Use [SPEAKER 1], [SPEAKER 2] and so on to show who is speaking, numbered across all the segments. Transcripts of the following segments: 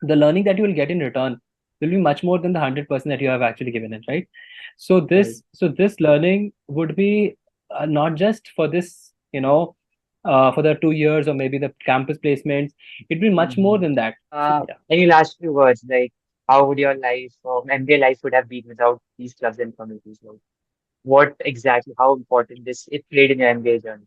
[SPEAKER 1] the learning that you will get in return will be much more than the 100% that you have actually given it, right? So
[SPEAKER 2] Right.
[SPEAKER 1] this learning would be not just for this, for the 2 years or maybe the campus placements. It'd be much more
[SPEAKER 2] Mm-hmm.
[SPEAKER 1] than that. Yeah.
[SPEAKER 2] Any last few words, like how would your life or MBA life would have been without these clubs and communities? Like, what exactly, how important this it played in your MBA journey?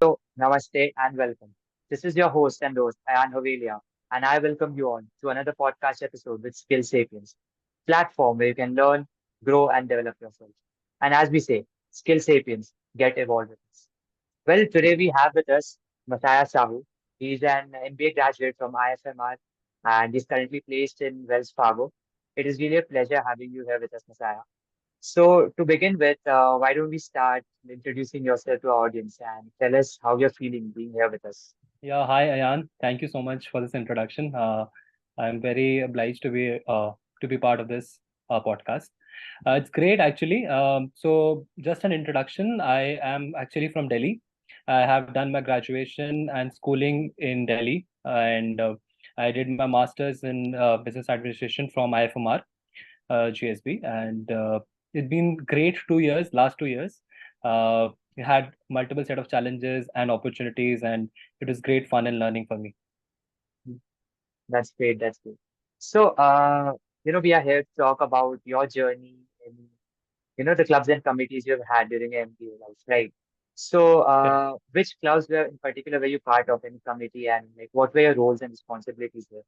[SPEAKER 2] So, namaste and welcome. This is your host and host, Ayan Havelia, and I welcome you on to another podcast episode with Skilled Sapiens, platform where you can learn, grow, and develop yourself. And as we say, Skilled Sapiens, get evolved with us. Well, today we have with us Masaya Sahoo. He's an MBA graduate from IFMR and is currently placed in Wells Fargo. It is really a pleasure having you here with us, Masaya. So, to begin with, why don't we start introducing yourself to our audience and tell us how you're feeling being here with us?
[SPEAKER 1] Yeah, hi Ayan. Thank you so much for this introduction. I'm very obliged to be part of this podcast. It's great actually. So just an introduction. I am actually from Delhi. I have done my graduation and schooling in Delhi, and I did my masters in business administration from IFMR, GSB, and it's been great 2 years. Last 2 years, we had multiple set of challenges and opportunities, and it was great fun and learning for me.
[SPEAKER 2] Mm. That's great. That's great. So, we are here to talk about your journey in, the clubs and committees you've had during your MBA life, right? So, which clubs were in particular were you part of any committee and like what were your roles and responsibilities there?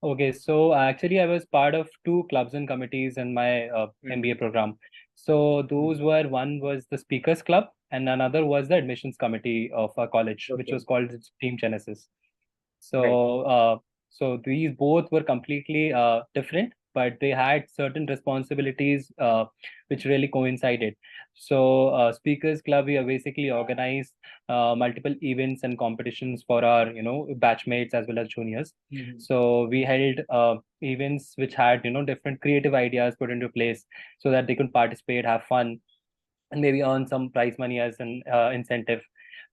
[SPEAKER 1] Okay, so actually, I was part of two clubs and committees in my MBA
[SPEAKER 2] Mm-hmm.
[SPEAKER 1] program. So those were, one was the Speakers Club, and another was the admissions committee of our college, which
[SPEAKER 2] Okay.
[SPEAKER 1] was called Team Genesis.
[SPEAKER 2] Right.
[SPEAKER 1] So, so these both were completely different, but they had certain responsibilities which really coincided. So, Speakers Club, we are basically organized multiple events and competitions for our, batchmates as well as juniors.
[SPEAKER 2] Mm-hmm.
[SPEAKER 1] So we held events which had, different creative ideas put into place so that they could participate, have fun, and maybe earn some prize money as an incentive.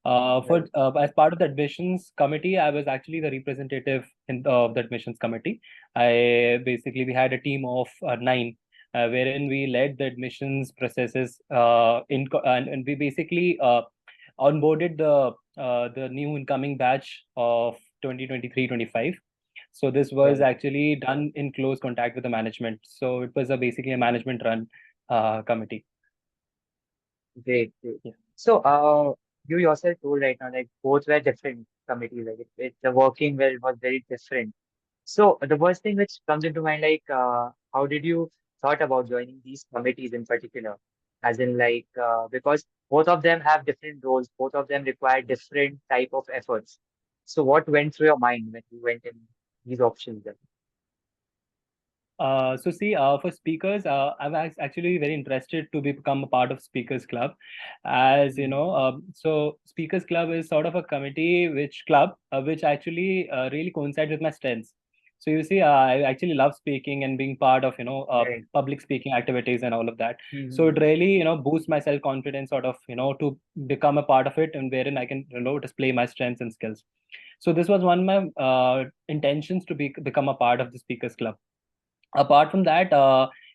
[SPEAKER 1] For
[SPEAKER 2] Right.
[SPEAKER 1] As part of the admissions committee, I was actually the representative in the admissions committee. I basically we had a team of nine, wherein we led the admissions processes and we basically onboarded the new incoming batch of 2023-25. So this was
[SPEAKER 2] Right.
[SPEAKER 1] actually done in close contact with the management. So it was basically a management run committee.
[SPEAKER 2] Great. Great.
[SPEAKER 1] Yeah.
[SPEAKER 2] So, you yourself told right now, like both were different committees. Like the working well was very different. So the first thing which comes into mind, like, how did you thought about joining these committees in particular? As in, like, because both of them have different roles, both of them require different type of efforts. So what went through your mind when you went in these options then?
[SPEAKER 1] So see, for speakers, actually very interested to become a part of Speakers Club, as you
[SPEAKER 2] Mhm.
[SPEAKER 1] know. So Speakers Club is sort of a committee, which actually really coincides with my strengths. So you see, I actually love speaking and being part of
[SPEAKER 2] Right.
[SPEAKER 1] public speaking activities and all of that. So it
[SPEAKER 2] Mm-hmm.
[SPEAKER 1] really boosts my self confidence, sort of to become a part of it, and wherein I can display my strengths and skills. So this was one of my intentions to become a part of the Speakers Club. Apart from that,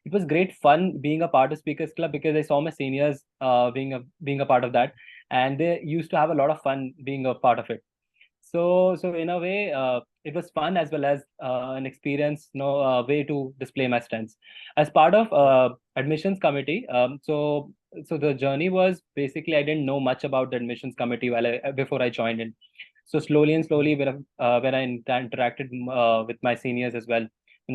[SPEAKER 1] it was great fun being a part of Speakers Club because I saw my seniors being a part of that, and they used to have a lot of fun being a part of it. So in a way, it was fun as well as an experience, way to display my strengths. As part of
[SPEAKER 2] Right.
[SPEAKER 1] admissions committee, so the journey was basically I didn't know much about the admissions committee before I joined in. So slowly and slowly, when I interacted with my seniors as well,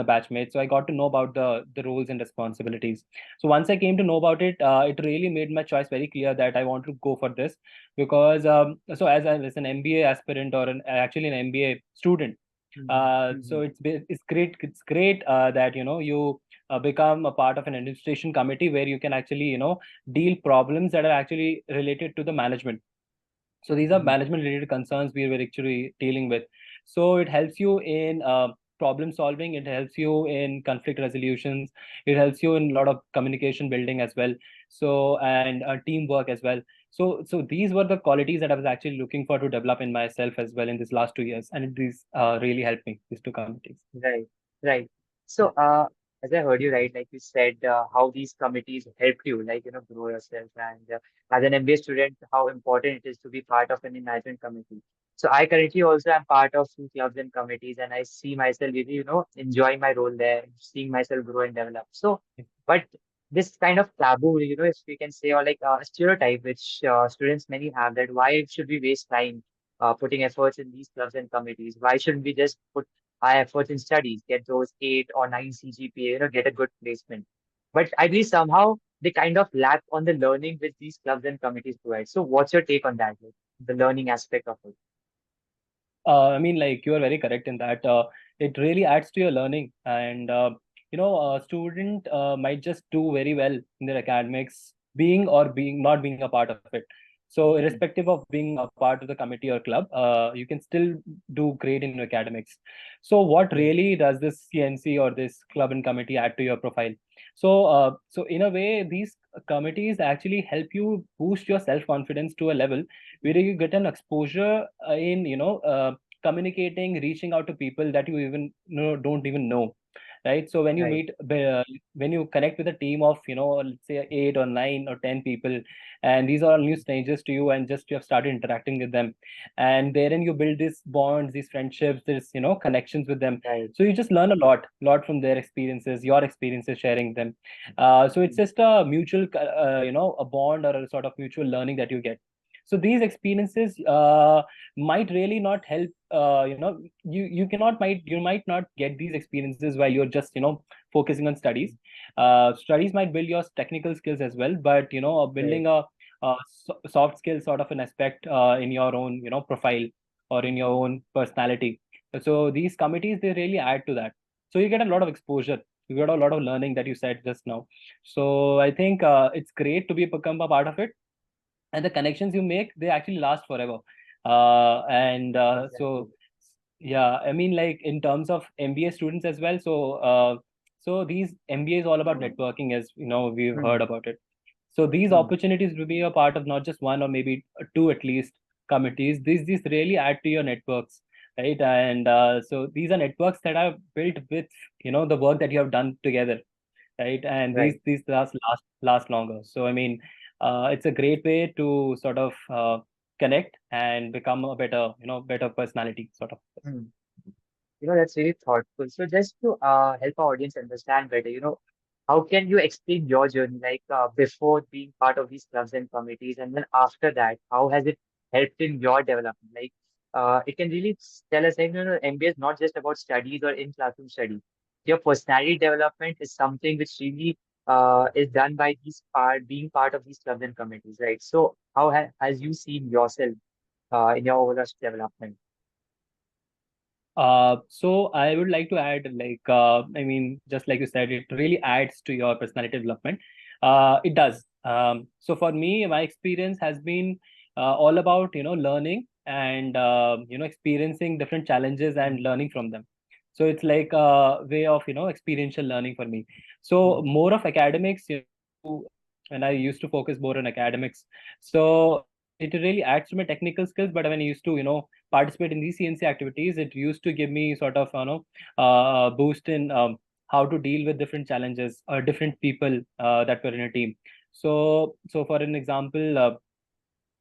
[SPEAKER 1] batchmates, so I got to know about the roles and responsibilities. So once I came to know about it, it really made my choice very clear that I want to go for this because as an MBA aspirant or actually an MBA student. So it's great. It's great that you become a part of an administration committee where you can actually deal problems that are actually related to the management. So these are management related concerns we were actually dealing with. So it helps you in problem solving. It helps you in conflict resolutions. It helps you in a lot of communication building as well. So and teamwork as well. So these were the qualities that I was actually looking for to develop in myself as well in these last 2 years, and these really helped me. These two committees.
[SPEAKER 2] Right, right.
[SPEAKER 1] Yeah.
[SPEAKER 2] So, as I heard you right, like you said, how these committees helped you, like, grow yourself. And as an MBA student, how important it is to be part of an management committee. So, I currently also am part of few clubs and committees, and I see myself really, enjoying my role there, seeing myself grow and develop. So, but this kind of taboo, if we can say, or like a stereotype which students many have, that why should we waste time putting efforts in these clubs and committees? Why shouldn't we just put high efforts in studies, get those 8 or 9 CGPA, get a good placement? But I believe somehow they kind of lack on the learning which these clubs and committees provide. So what's your take on that, like, the learning aspect of it?
[SPEAKER 1] I mean, like you are very correct in that. It really adds to your learning, and a student might just do very well in their academics, being or being not being a part of it. So,
[SPEAKER 2] Mm,
[SPEAKER 1] irrespective of being a part of the committee or club, you can still do great in your academics. So, what
[SPEAKER 2] right,
[SPEAKER 1] really does this CNC or this club and committee add to your profile? So in a way, these committees actually help you boost your self confidence to a level where you get an exposure in communicating, reaching out to people that you even don't even know, right? So when you
[SPEAKER 2] right,
[SPEAKER 1] meet when you connect with a team of let's say 8 or 9 or 10 people, and these are all new strangers to you, and just you have started interacting with them, and therein you build these bonds, these friendships, these connections with them.
[SPEAKER 2] right.
[SPEAKER 1] So you just learn a lot from their experiences, your experiences, sharing them. So it's
[SPEAKER 2] Mm,
[SPEAKER 1] just a mutual a bond or a sort of mutual learning that you get. So these experiences might really not help. You might not get these experiences while you're just focusing on studies. Studies might build your technical skills as well, but
[SPEAKER 2] right.
[SPEAKER 1] building a soft skill sort of an aspect in your own profile or in your own personality. So these committees, they really add to that. So you get a lot of exposure. You get a lot of learning that you said just now. So I think it's great to become a part of it, and the connections you make, they actually last forever. And
[SPEAKER 2] Exactly.
[SPEAKER 1] so yeah, I mean, like in terms of MBA students as well. So these MBA is all about networking, as we've
[SPEAKER 2] Mm,
[SPEAKER 1] heard about it. So these
[SPEAKER 2] mm,
[SPEAKER 1] opportunities to be a part of not just one or maybe two at least committees, these really add to your networks, right? And so these are networks that are built with the work that you have done together, right? And these
[SPEAKER 2] right.
[SPEAKER 1] these last longer. So I mean, it's a great way to sort of connect and become a better personality sort of.
[SPEAKER 2] Mm. That's really thoughtful. So just to help our audience understand better, how can you explain your journey, like before being part of these clubs and committees, and then after that, how has it helped in your development? Like, it can really tell us, like, MBA is not just about studies or in-classroom study. Your personality development is something which really is done by being part of these clubs and committees, right? So how has you seen yourself in your overall development?
[SPEAKER 1] So I would like to add, like, I mean, just like you said, it really adds to your personality development. It does. So for me, my experience has been all about, learning and, experiencing different challenges and
[SPEAKER 2] Mm,
[SPEAKER 1] learning from them. So it's like a way of, experiential learning for me. So
[SPEAKER 2] mm,
[SPEAKER 1] more of academics, and I used to focus more on academics. So it really adds to my technical skills. But when I used to, participate in these CNC activities, it used to give me sort of boost in how to deal with different challenges or different people that were in a team. So for an example,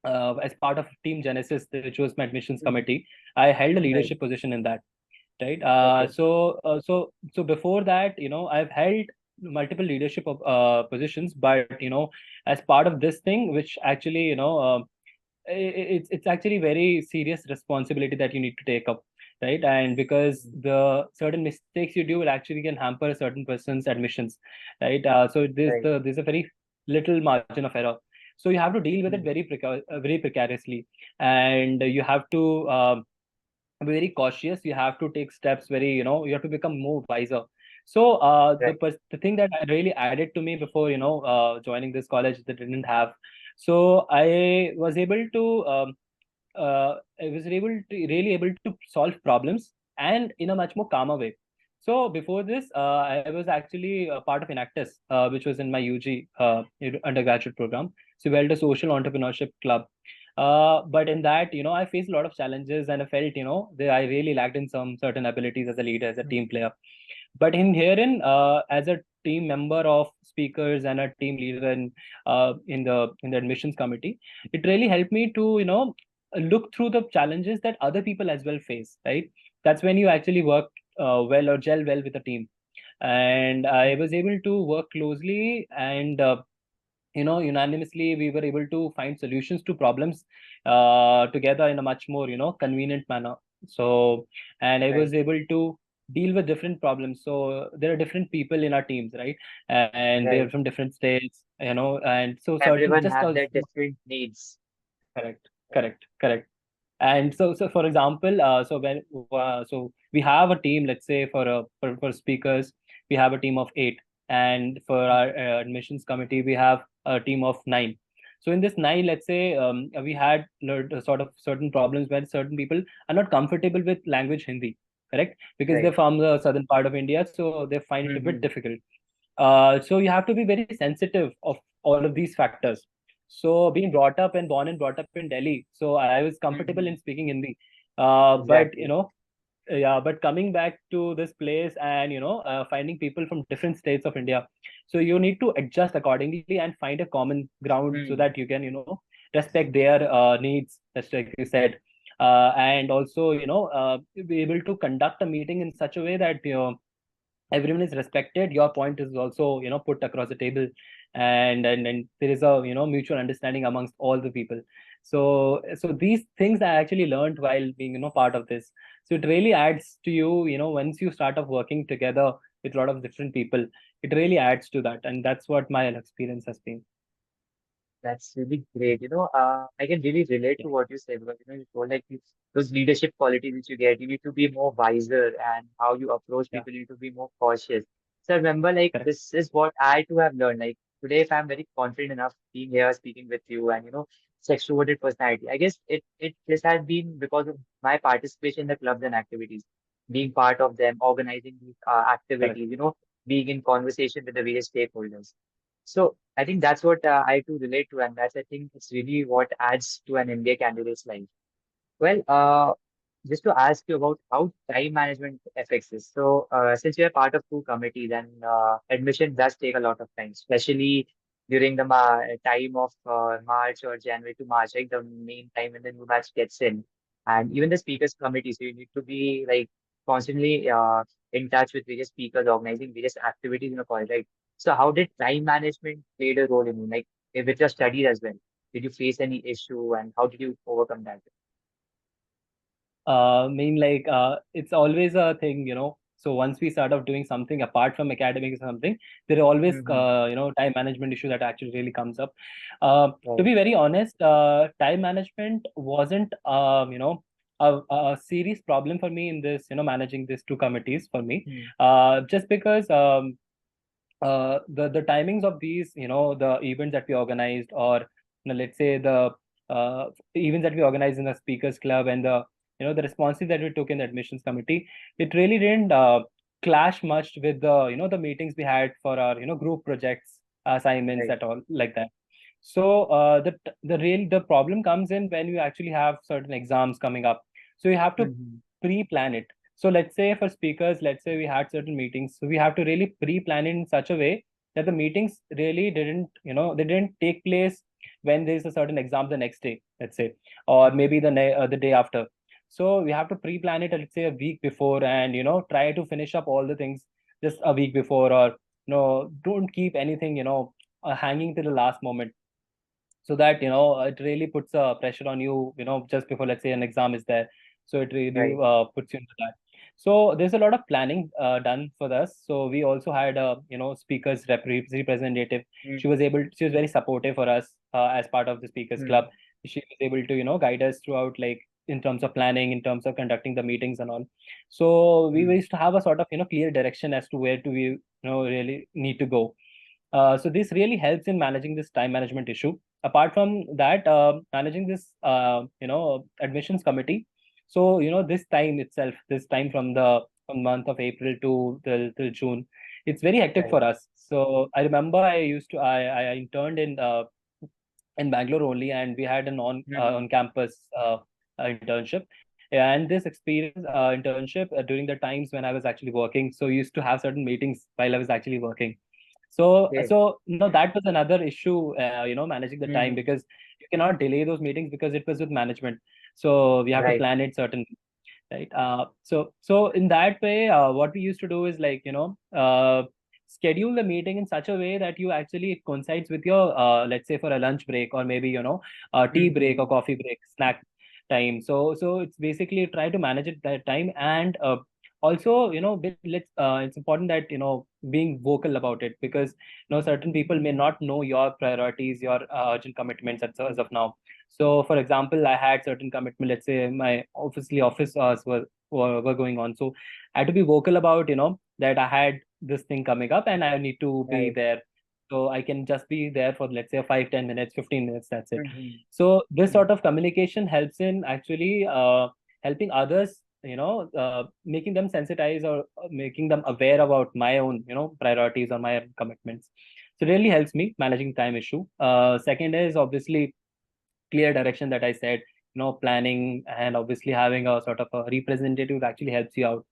[SPEAKER 1] as part of Team Genesis, which was my admissions
[SPEAKER 2] mm,
[SPEAKER 1] committee, I held a
[SPEAKER 2] right.
[SPEAKER 1] leadership position in that. Right.
[SPEAKER 2] Okay.
[SPEAKER 1] So before that, I've held multiple leadership of positions, but as part of this thing, which actually it's actually very serious responsibility that you need to take up, right? And because
[SPEAKER 2] Mm,
[SPEAKER 1] the certain mistakes you do will actually can hamper a certain person's admissions, right? So
[SPEAKER 2] right.
[SPEAKER 1] there's a very little margin of error, so you have to deal with it
[SPEAKER 2] Mm,
[SPEAKER 1] very precariously, and you have to be very cautious. You have to take steps very, you have to become more wiser. So
[SPEAKER 2] Right.
[SPEAKER 1] the thing that I really added to me before, joining this college that I didn't have. So I was able to really able to solve problems and in a much more calmer way. So before this, I was actually a part of Enactus, which was in my UG undergraduate program. So we held a social entrepreneurship club. But in that, I faced a lot of challenges, and I felt, that I really lacked in some certain abilities as a leader, as a
[SPEAKER 2] Mm.
[SPEAKER 1] team player. But in herein, as a team member of speakers and a team leader in the admissions committee, it really helped me to look through the challenges that other people as well face. Right, that's when you actually work well or gel well with a team. And I was able to work closely, and unanimously we were able to find solutions to problems together in a much more convenient manner. So, and I
[SPEAKER 2] Right.
[SPEAKER 1] was able to deal with different problems. So there are different people in our teams, right? And they're
[SPEAKER 2] Right.
[SPEAKER 1] from different states, and so certain
[SPEAKER 2] Everyone
[SPEAKER 1] just
[SPEAKER 2] have
[SPEAKER 1] also.
[SPEAKER 2] their different needs.
[SPEAKER 1] Correct,
[SPEAKER 2] Right.
[SPEAKER 1] correct. And so for example, so we have a team, let's say for speakers, we have a team of 8, and for
[SPEAKER 2] Mm.
[SPEAKER 1] our admissions committee, we have a team of 9. So in this 9, let's say we had learned sort of certain problems where certain people are not comfortable with language Hindi, correct? Because
[SPEAKER 2] Right.
[SPEAKER 1] they're from the southern part of India, so they find it a bit
[SPEAKER 2] Mm-hmm.
[SPEAKER 1] difficult. So you have to be very sensitive of all of these factors. So being brought up and born and brought up in Delhi, so I was comfortable
[SPEAKER 2] Mm-hmm.
[SPEAKER 1] in speaking Hindi. But
[SPEAKER 2] Exactly.
[SPEAKER 1] yeah, but coming back to this place and finding people from different states of India, so you need to adjust accordingly and find a common ground so
[SPEAKER 2] Mm.
[SPEAKER 1] that you can respect their needs, just like you said, and also be able to conduct a meeting in such a way that everyone is respected, your point is also put across the table, and there is a mutual understanding amongst all the people. So these things I actually learned while being part of this. So it really adds to you, once you start off working together with a lot of different people, it really adds to that, and that's what my experience has been.
[SPEAKER 2] That's really great. I can really relate
[SPEAKER 1] Yeah,
[SPEAKER 2] to what you said because you told like those leadership qualities which you get, you need to be more wiser and how you approach
[SPEAKER 1] yeah,
[SPEAKER 2] people, you need to be more cautious. So I remember like
[SPEAKER 1] correct,
[SPEAKER 2] this is what I too have learned. Like today, if I'm very confident enough being here speaking with you and it's extroverted personality, I guess it this has been because of my participation in the clubs and activities, being part of them, organizing these
[SPEAKER 1] correct.
[SPEAKER 2] activities, being in conversation with the various stakeholders. So I think that's what I too relate to, and that's I think it's really what adds to an MBA candidate's life. Well, just to ask you about how time management affects this. So, since you're part of two committees, and admission does take a lot of time, especially during the time of March or January to March, like the main time when the new batch gets in, and even the speakers committee. So you need to be like constantly in touch with various speakers, organizing various activities in a college, right? So, how did time management played a role in you, like with your studies as well? Did you face any issue, and how did you overcome that?
[SPEAKER 1] Mean like it's always a thing, so once we start off doing something apart from academic or something, there are always
[SPEAKER 2] Mm-hmm.
[SPEAKER 1] time management issue that actually really comes up. To
[SPEAKER 2] Right.
[SPEAKER 1] be very honest, time management wasn't a serious problem for me in this, managing these two committees for me,
[SPEAKER 2] Mm.
[SPEAKER 1] just because the timings of these, the events that we organized, or let's say the uh, events that we organized in the speakers club, and the responses that we took in the admissions committee, it really didn't clash much with the the meetings we had for our group projects, assignments,
[SPEAKER 2] Right.
[SPEAKER 1] at all like that. So the problem comes in when you actually have certain exams coming up, so you have to
[SPEAKER 2] Mhm.
[SPEAKER 1] pre-plan it. So let's say for speakers, let's say we had certain meetings, so we have to really pre-plan it in such a way that the meetings really didn't, they didn't take place when there's a certain exam the next day, let's say, or maybe the day after. So we have to pre-plan it, let's say a week before, and try to finish up all the things just a week before, or don't keep anything hanging to the last moment, so that it really puts pressure on you, just before, let's say, an exam is there. So it really
[SPEAKER 2] Right.
[SPEAKER 1] puts you into that. So there's a lot of planning done for us. So we also had a speakers representative.
[SPEAKER 2] Mm.
[SPEAKER 1] She was very supportive for us as part of the speakers club.
[SPEAKER 2] Mm.
[SPEAKER 1] She was able to guide us throughout, like in terms of planning, in terms of conducting the meetings and all. So we
[SPEAKER 2] Mm.
[SPEAKER 1] used to have a sort of clear direction as to where do we really need to go. So this really helps in managing this time management issue. Apart from that, managing this admissions committee. So this time itself, this time from month of April to till June, it's very hectic
[SPEAKER 2] Right.
[SPEAKER 1] for us. So I remember I interned in Bangalore only, and we had an
[SPEAKER 2] Mm-hmm.
[SPEAKER 1] on campus internship. And this experience internship during the times when I was actually working, so used to have certain meetings while I was actually working.
[SPEAKER 2] Okay.
[SPEAKER 1] That was another issue, managing the time,
[SPEAKER 2] Mm-hmm.
[SPEAKER 1] because you cannot delay those meetings because it was with management. So we have to
[SPEAKER 2] Right.
[SPEAKER 1] plan it certain, right? So in that way, what we used to do is like, schedule the meeting in such a way that you actually it coincides with your, let's say for a lunch break, or maybe, tea break
[SPEAKER 2] Mm-hmm.
[SPEAKER 1] or coffee break, snack time. So it's basically try to manage it that time. And also, it's important that, being vocal about it, because, certain people may not know your priorities, your urgent commitments as of now. So, for example, I had certain commitment. Let's say my office hours were going on. So, I had to be vocal about, that I had this thing coming up and I need to be
[SPEAKER 2] Right.
[SPEAKER 1] there. So I can just be there for, let's say, 5, 10 minutes, 15 minutes. That's it.
[SPEAKER 2] Mm-hmm.
[SPEAKER 1] So this sort of communication helps in actually helping others, making them sensitize, or making them aware about my own, priorities or my own commitments. So it really helps me managing time issue. Second is obviously clear direction that I said, planning, and obviously having a sort of a representative actually helps you out.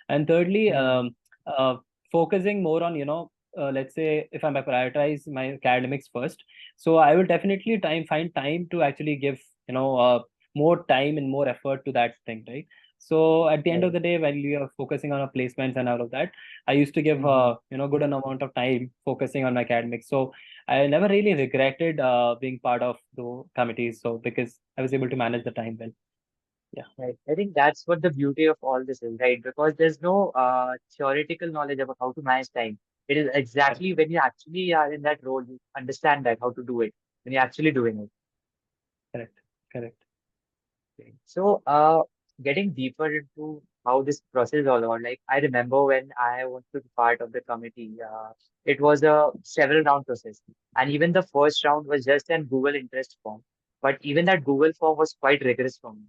[SPEAKER 1] And thirdly,
[SPEAKER 2] Mm-hmm.
[SPEAKER 1] focusing more on, let's say if I prioritize my academics first, so I will definitely find time to actually give, more time and more effort to that thing, right? So at the end of
[SPEAKER 2] Right.
[SPEAKER 1] the day, when you are focusing on a placements and all of that, I used to give,
[SPEAKER 2] Mm-hmm.
[SPEAKER 1] good amount of time focusing on my academics. So I never really regretted being part of the committees. So because I was able to manage the time well. Yeah,
[SPEAKER 2] Right. I think that's what the beauty of all this is, right? Because there's no theoretical knowledge about how to manage time. It is
[SPEAKER 1] correct,
[SPEAKER 2] exactly when you actually are in that role, you understand that how to do it when you're actually doing it.
[SPEAKER 1] correct, correct.
[SPEAKER 2] Okay. So, getting deeper into how this process is all about, like I remember when I was to be part of the committee, it was a several round process, and even the first round was just an Google interest form. But even that Google form was quite rigorous for me.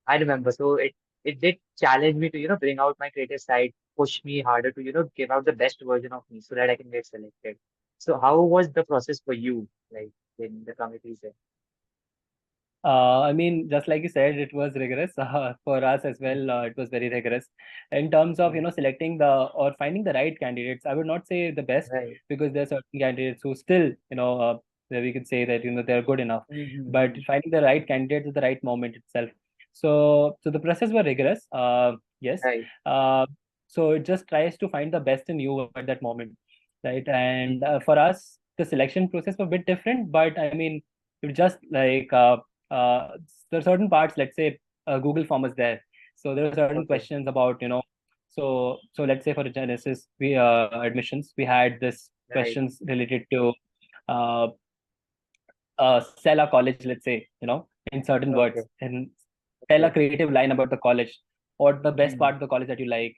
[SPEAKER 2] I remember, so it did challenge me to bring out my creative side, push me harder to give out the best version of me so that I can get selected. So, how was the process for you, like in the committees?
[SPEAKER 1] I mean, just like you said, it was rigorous. For us as well, it was very rigorous in terms of,
[SPEAKER 2] Mm.
[SPEAKER 1] selecting or finding the right candidates. I would not say the best,
[SPEAKER 2] Right.
[SPEAKER 1] because there are certain candidates who still, that we could say that, they're good enough, but
[SPEAKER 2] Mm-hmm.
[SPEAKER 1] finding the right candidates at the right moment itself. So the process were rigorous. Yes.
[SPEAKER 2] Right.
[SPEAKER 1] Uh, so it just tries to find the best in you at that moment, right? And
[SPEAKER 2] Mm.
[SPEAKER 1] for us, the selection process was a bit different, but I mean, it was just like, uh, there are certain parts, let's say Google form is there. So there are certain
[SPEAKER 2] Okay.
[SPEAKER 1] questions about, so let's say for Genesis, we admissions, we had this
[SPEAKER 2] Right.
[SPEAKER 1] questions related to uh, sell a college, let's say, in certain
[SPEAKER 2] Okay.
[SPEAKER 1] words, and tell a
[SPEAKER 2] Okay.
[SPEAKER 1] creative line about the college, or the best part
[SPEAKER 2] Mm.
[SPEAKER 1] of the college that you like.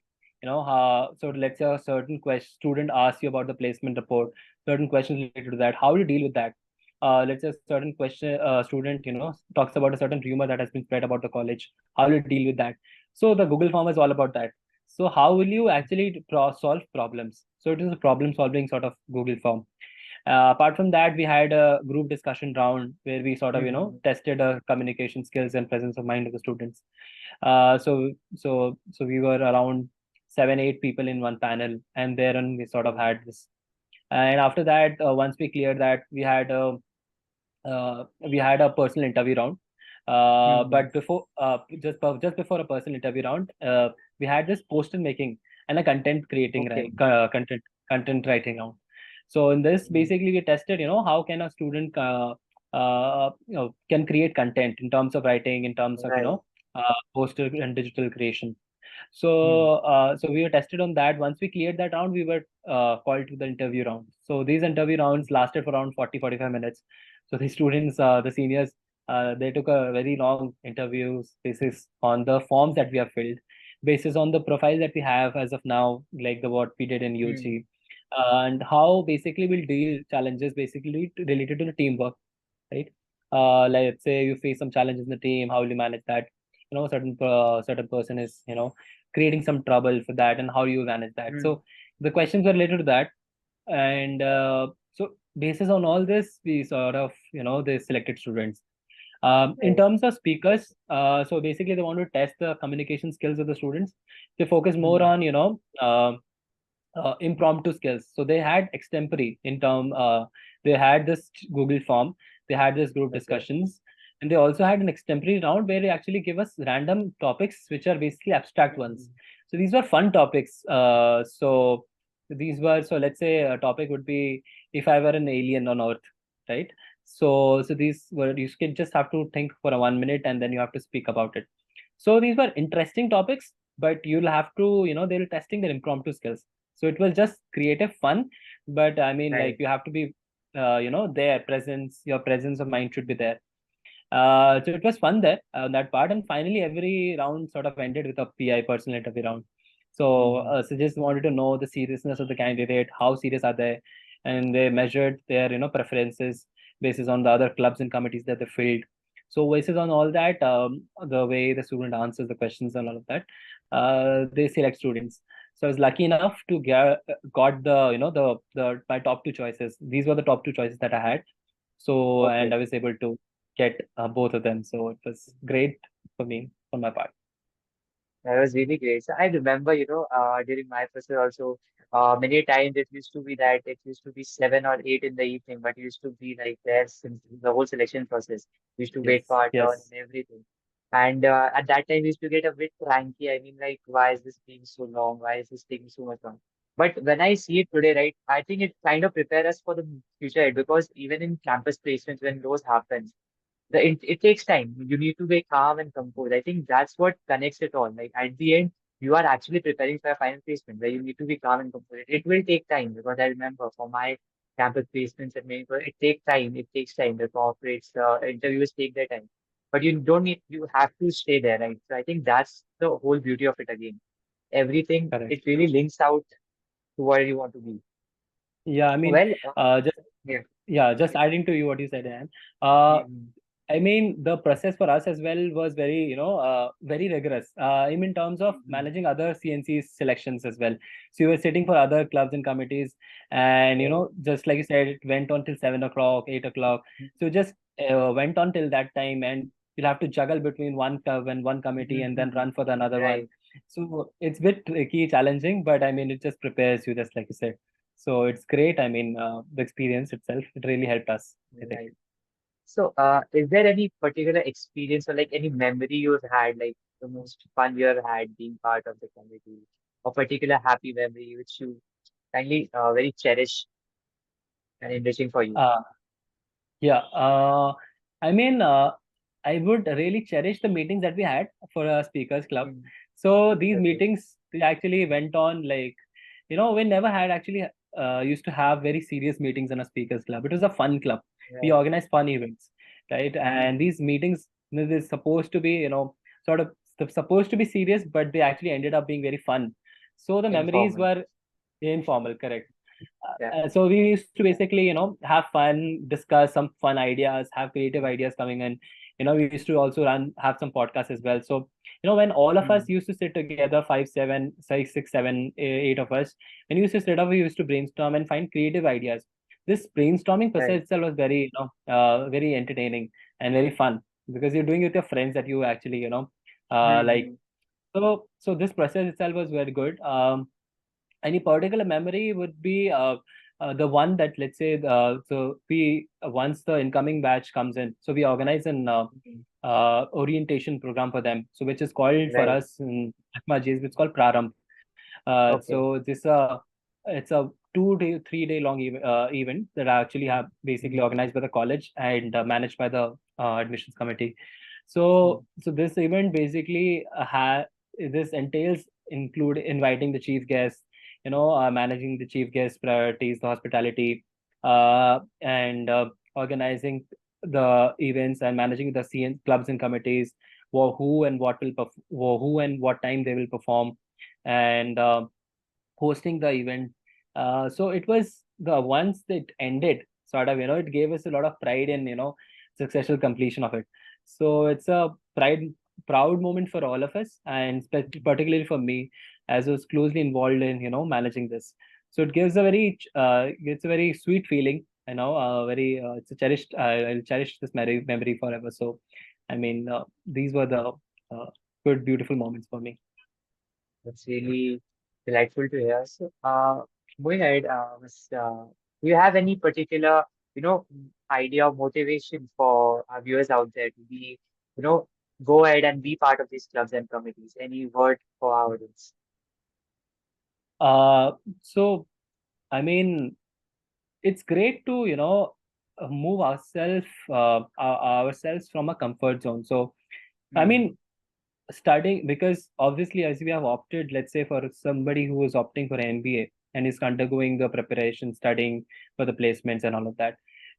[SPEAKER 1] So let's say a certain student asks you about the placement report, certain questions related to that. How do you deal with that? Let's say a certain question, student, talks about a certain rumor that has been spread about the college. How do you deal with that? So the Google form is all about that. So how will you actually solve problems? So it is a problem solving sort of Google form. Apart from that, we had a group discussion round where we sort of,
[SPEAKER 2] Mm.
[SPEAKER 1] tested communication skills and presence of mind of the students. So we were around 7, 8 people in one panel, and therein we sort of had this. And after that, once we cleared that, we had a personal interview round.
[SPEAKER 2] Mm.
[SPEAKER 1] But before, just before a personal interview round, we had this poster making and a content creating,
[SPEAKER 2] Okay.
[SPEAKER 1] right? Content writing round. So in this,
[SPEAKER 2] Mm.
[SPEAKER 1] basically, we tested, how can a student can create content in terms of writing, in terms of,
[SPEAKER 2] Right.
[SPEAKER 1] poster and digital creation.
[SPEAKER 2] Mm.
[SPEAKER 1] So we were tested on that. Once we cleared that round, we were called to the interview round. So these interview rounds lasted for around 40, 45 minutes. So the students, the seniors, They took a very long interviews basis on the forms that we have filled, basis on the profile that we have as of now, like the what we did in
[SPEAKER 2] Hmm.
[SPEAKER 1] UG, and how basically we'll deal challenges basically related to the teamwork, right? Like let's say you face some challenges in the team, how will you manage that? Certain person is creating some trouble for that, and how you manage that.
[SPEAKER 2] Hmm.
[SPEAKER 1] So the questions are related to that, and so basis on all this, we sort of they selected students. In
[SPEAKER 2] Right.
[SPEAKER 1] terms of speakers, so basically they want to test the communication skills of the students. They focus more
[SPEAKER 2] Hmm.
[SPEAKER 1] on impromptu skills. So they had extempore in term. They had this Google form. They had this group
[SPEAKER 2] Okay.
[SPEAKER 1] discussions, and they also had an extempore round where they actually give us random topics, which are basically abstract ones.
[SPEAKER 2] Hmm.
[SPEAKER 1] So these were fun topics. So these were so let's say a topic would be if I were an alien on Earth, right? So these were you can just have to think for a 1 minute and then you have to speak about it. So these were interesting topics, but you'll have to, they'll testing their impromptu skills. So it was just creative fun, but I mean, like
[SPEAKER 2] Right.
[SPEAKER 1] you have to be, there presence, your presence of mind should be there. So it was fun there on that part, and finally every round sort of ended with a PI personal interview round.
[SPEAKER 2] Hmm.
[SPEAKER 1] So just wanted to know the seriousness of the candidate, how serious are they, and they measured their preferences basis on the other clubs and committees that they filled. So basis on all that, the way the student answers the questions and all of that, they select students. So I was lucky enough to get got the the my top two choices. These were the top two choices that I had. So and
[SPEAKER 2] Okay.
[SPEAKER 1] I was able to get both of them. So it was great for me on my part.
[SPEAKER 2] That was really great. So I remember, during my process also, many times it used to be that it used to be 7 or 8 in the evening, but it used to be like there since the whole selection process. We used to wait
[SPEAKER 1] Yes,
[SPEAKER 2] for our turn
[SPEAKER 1] yes,
[SPEAKER 2] and everything. And at that time, we used to get a bit cranky. I mean, like, why is this being so long? Why is this taking so much long? But when I see it today, right, I think it kind of prepares us for the future, right? Because even in campus placements, when those happen, it takes time. You need to be calm and composed. I think that's what connects it all. Like at the end, you are actually preparing for a final placement where you need to be calm and composed. It will take time because I remember for my campus placements and many, it takes time. It takes time. The corporates, interviewers take their time. But you don't need, you have to stay there, right? So I think that's the whole beauty of it again. Everything,
[SPEAKER 1] correct.
[SPEAKER 2] it really links out to where you want to be.
[SPEAKER 1] Yeah, I mean,
[SPEAKER 2] Well,
[SPEAKER 1] just
[SPEAKER 2] yeah.
[SPEAKER 1] yeah, just adding to you what you said, Anne. Uh,
[SPEAKER 2] Mhm.
[SPEAKER 1] I mean, the process for us as well was very, very rigorous. I mean, in terms of
[SPEAKER 2] Mhm.
[SPEAKER 1] managing other CNC selections as well. So you were sitting for other clubs and committees, and
[SPEAKER 2] Right.
[SPEAKER 1] just like you said, it went on till 7 o'clock, 8 o'clock. So just went on till that time, and you'll have to juggle between one club and one committee, and then
[SPEAKER 2] Mhm.
[SPEAKER 1] run for the another one.
[SPEAKER 2] Right.
[SPEAKER 1] So it's a bit tricky, challenging, but I mean, it just prepares you, just like you said. So it's great. I mean, the experience itself, it really helped us, I think.
[SPEAKER 2] Right. So, is there any particular experience or like any memory you've had, like the most fun you have had being part of the community, or particular happy memory which you kindly very cherish and enriching for you?
[SPEAKER 1] Uh, Yeah, I mean, I would really cherish the meetings that we had for a speakers club.
[SPEAKER 2] Mm.
[SPEAKER 1] So these
[SPEAKER 2] Okay.
[SPEAKER 1] meetings they actually went on like, we never had actually used to have very serious meetings in a speakers club. It was a fun club. We
[SPEAKER 2] Right.
[SPEAKER 1] organized fun events, right? And
[SPEAKER 2] Mm.
[SPEAKER 1] these meetings, they're supposed to be, sort of supposed to be serious, but they actually ended up being very fun. So the memories
[SPEAKER 2] Informal.
[SPEAKER 1] were informal, correct?
[SPEAKER 2] Yeah.
[SPEAKER 1] So we used to basically, have fun, discuss some fun ideas, have creative ideas coming in. We used to also have some podcasts as well. So, when all of us
[SPEAKER 2] Mm.
[SPEAKER 1] used to sit together, five, seven, six, seven, eight of us, when we used to sit up, we used to brainstorm and find creative ideas. This brainstorming
[SPEAKER 2] Right.
[SPEAKER 1] process itself was very, very entertaining and very fun because you're doing it with your friends that you actually, like.
[SPEAKER 2] Mm.
[SPEAKER 1] So this process itself was very good. Any particular memory would be the one that let's say so we once the incoming batch comes in, so we organize an
[SPEAKER 2] Mm.
[SPEAKER 1] orientation program for them, so which is called for
[SPEAKER 2] Right.
[SPEAKER 1] us in Atmaji, it's called Praram.
[SPEAKER 2] Okay.
[SPEAKER 1] So this it's a 2 day 3 day long event that I actually have basically
[SPEAKER 2] Mm.
[SPEAKER 1] organized by the college and managed by the admissions committee.
[SPEAKER 2] Mm.
[SPEAKER 1] So this event basically this entails include inviting the chief guests, managing the chief guest priorities, the hospitality, and organizing. the events and managing the CN clubs and committees, who and what will who and what time they will perform, and hosting the event. So it was the once it ended, sort of, it gave us a lot of pride in, successful completion of it. So it's a proud moment for all of us, and particularly for me, as I was closely involved in, managing this. So it gives a it's a very sweet feeling, very, it's a cherished, I'll cherish this memory forever. So, I mean, these were the good, beautiful moments for me.
[SPEAKER 2] That's really delightful to hear. So, moving ahead, do you have any particular, idea or motivation for our viewers out there to be, you know, go ahead and be part of these clubs and committees? Any word for our audience?
[SPEAKER 1] Uh, so, I mean, it's great to, move ourselves from a comfort zone. So, I
[SPEAKER 2] Mm-hmm.
[SPEAKER 1] mean, studying, because obviously, as we have opted, let's say for somebody who is opting for MBA and is undergoing the preparation, studying for the placements and all of that,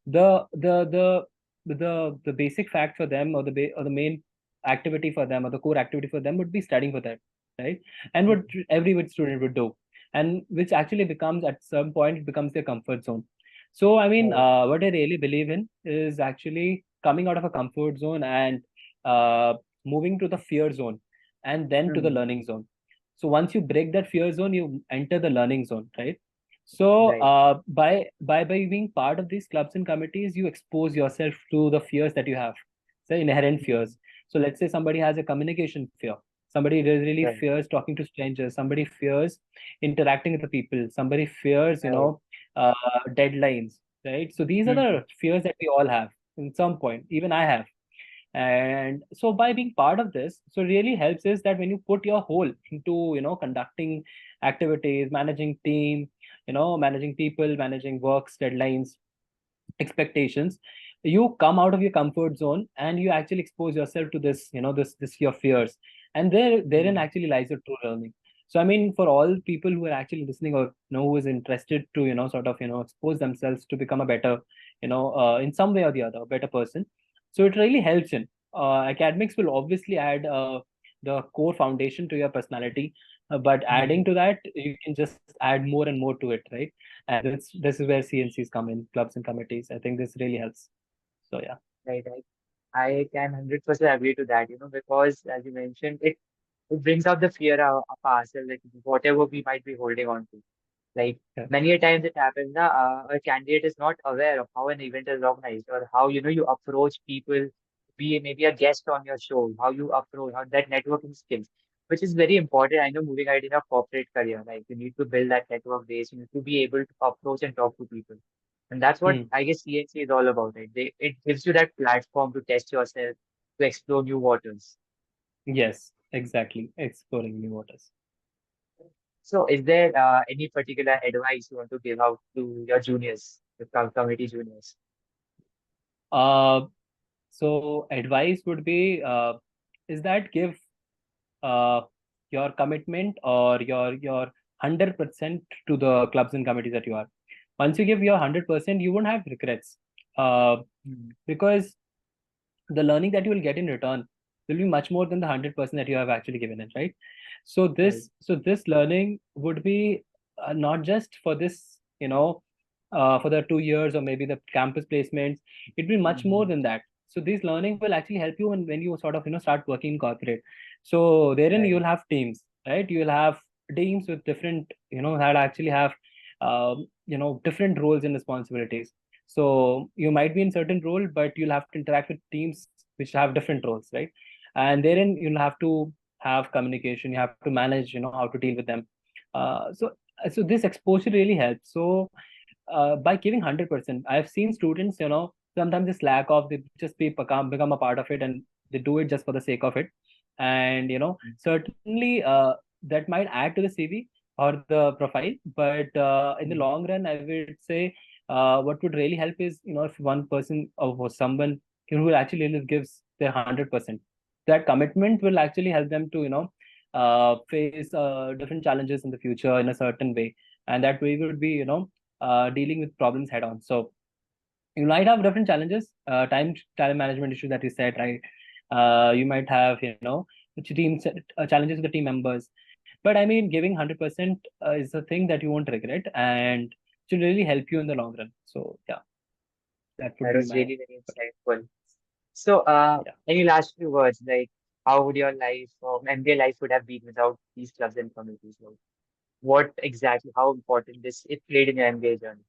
[SPEAKER 1] the the the the basic fact for them, or or the main activity for them, or the core activity for them, would be studying for that, right? And what every good student would do, and which actually becomes, at some point, it becomes their comfort zone. So, I mean,
[SPEAKER 2] Right.
[SPEAKER 1] what I really believe in is actually coming out of a comfort zone and uh, moving to the fear zone, and then to the
[SPEAKER 2] Mm-hmm.
[SPEAKER 1] learning zone. So once you break that fear zone, you enter the learning zone, right? So
[SPEAKER 2] Right.
[SPEAKER 1] by being part of these clubs and committees, you expose yourself to the fears that you have, the inherent
[SPEAKER 2] Mm-hmm.
[SPEAKER 1] fears. So let's say somebody has a communication fear. Somebody really
[SPEAKER 2] Right.
[SPEAKER 1] fears talking to strangers. Somebody fears interacting with the people. Somebody fears,
[SPEAKER 2] Right.
[SPEAKER 1] uh, deadlines, right? So these are
[SPEAKER 2] Mm-hmm.
[SPEAKER 1] the fears that we all have in some point. Even I have. And so by being part of this, so really helps is that when you put your whole into, conducting activities, managing team, managing people, managing works, deadlines, expectations, you come out of your comfort zone and you actually expose yourself to this, this your fears, and therein
[SPEAKER 2] Mm-hmm.
[SPEAKER 1] actually lies your true learning. So, I mean, for all people who are actually listening, or who is interested to, sort of, expose themselves to become a better, in some way or the other, a better person. So it really helps in academics will obviously add the core foundation to your personality, but adding
[SPEAKER 2] Mm-hmm.
[SPEAKER 1] to that, you can just add more and more to it, right? And this is where CNCs come in, clubs and committees. I think this really helps. So yeah.
[SPEAKER 2] Right. Right. I can 100% agree to that, because as you mentioned, it brings out the fear of ourselves, like whatever we might be holding on to. Like
[SPEAKER 1] Yeah.
[SPEAKER 2] many a times it happens that a candidate is not aware of how an event is organized or how you approach people, be maybe a guest on your show, how you approach how that networking skills, which is very important. I know moving ahead in a corporate career, like you need to build that network base, you need to be able to approach and talk to people. And that's what
[SPEAKER 1] Hmm.
[SPEAKER 2] I guess CNC is all about. It gives you that platform to test yourself, to explore new waters.
[SPEAKER 1] Yes, exactly. Exploring new waters.
[SPEAKER 2] So, is there any particular advice you want to give out to your juniors, the committee juniors?
[SPEAKER 1] Uh, so advice would be, is that give uh, your commitment, or your 100% to the clubs and committees that you are. Once you give your 100%, you won't have regrets. Uh,
[SPEAKER 2] Mm,
[SPEAKER 1] because the learning that you will get in return will be much more than the 100% that you have actually given it, right? So
[SPEAKER 2] right.
[SPEAKER 1] this learning would be not just for this, for the 2 years or maybe the campus placements. It will be much more
[SPEAKER 2] Mm-hmm.
[SPEAKER 1] than that. So this learning will actually help you when you sort of, start working in corporate. So therein
[SPEAKER 2] Right.
[SPEAKER 1] you'll have teams, right? You'll have teams with different, that actually have different roles and responsibilities. So you might be in certain role, but you'll have to interact with teams which have different roles, right? And therein you'll have to have communication. You have to manage, how to deal with them. So this exposure really helps. So by giving 100%, I've seen students, sometimes they slack off. They just become a part of it, and they do it just for the sake of it. And certainly that might add to the CV or the profile, but in the
[SPEAKER 2] Mm-hmm.
[SPEAKER 1] long run, I would say what would really help is, if one person or someone who actually really gives their 100%, that commitment will actually help them to, face different challenges in the future in a certain way, and that way would be, dealing with problems head on. So You might have different challenges, time management issues that you said, right? You might have, which challenges with the team members. But I mean, giving 100% is a thing that you won't regret and should really help you in the long run. So yeah, that would
[SPEAKER 2] That
[SPEAKER 1] be
[SPEAKER 2] was
[SPEAKER 1] my
[SPEAKER 2] really very insightful. So,
[SPEAKER 1] yeah.
[SPEAKER 2] any last few words, like how would your life or MBA life would have been without these clubs and communities? Like, what exactly, how important this it played in your MBA journey?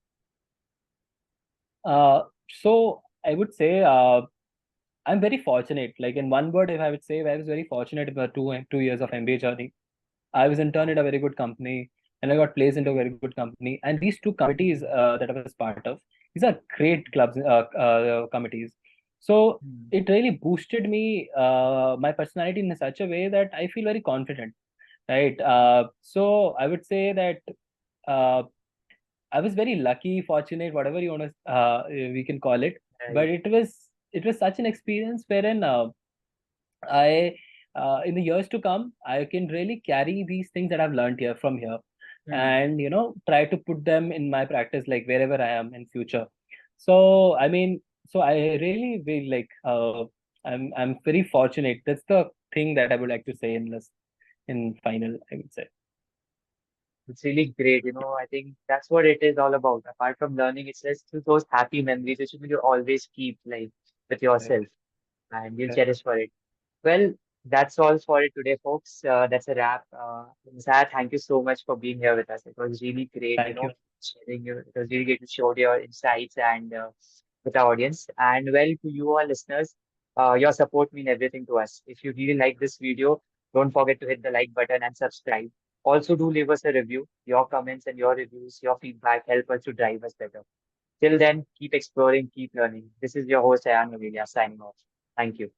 [SPEAKER 1] So I would say I'm very fortunate. Like in one word, if I would say, I was very fortunate in the 2 years of MBA journey. I was intern at a very good company, and I got placed into a very good company. And these two committees that I was part of, these are great committees. So
[SPEAKER 2] Hmm.
[SPEAKER 1] it really boosted me, my personality in such a way that I feel very confident, right? So I would say that uh, I was very lucky, fortunate, whatever you want to we can call it. But
[SPEAKER 2] Right.
[SPEAKER 1] it was such an experience wherein I in the years to come, I can really carry these things that I've learned here from here,
[SPEAKER 2] Hmm.
[SPEAKER 1] and try to put them in my practice, like wherever I am in future. So I mean, so I really feel like I'm very fortunate. That's the thing that I would like to say in this in final, I would say.
[SPEAKER 2] It's really great. I think that's what it is all about. Apart from learning, it's just those happy memories which you will always keep like with yourself
[SPEAKER 1] Correct.
[SPEAKER 2] and you'll
[SPEAKER 1] Correct.
[SPEAKER 2] cherish for it. Well, that's all for it today, folks. That's a wrap. Masaya, thank you so much for being here with us. It was really great,
[SPEAKER 1] Thank you.
[SPEAKER 2] sharing it was really great to share your insights and with our audience. And well, to you all listeners, your support means everything to us. If you really like this video, don't forget to hit the like button and subscribe. Also, do leave us a review. Your comments and your reviews, your feedback help us to drive us better. Till then, keep exploring, keep learning. This is your host, Ayan Novelia, signing off. Thank you.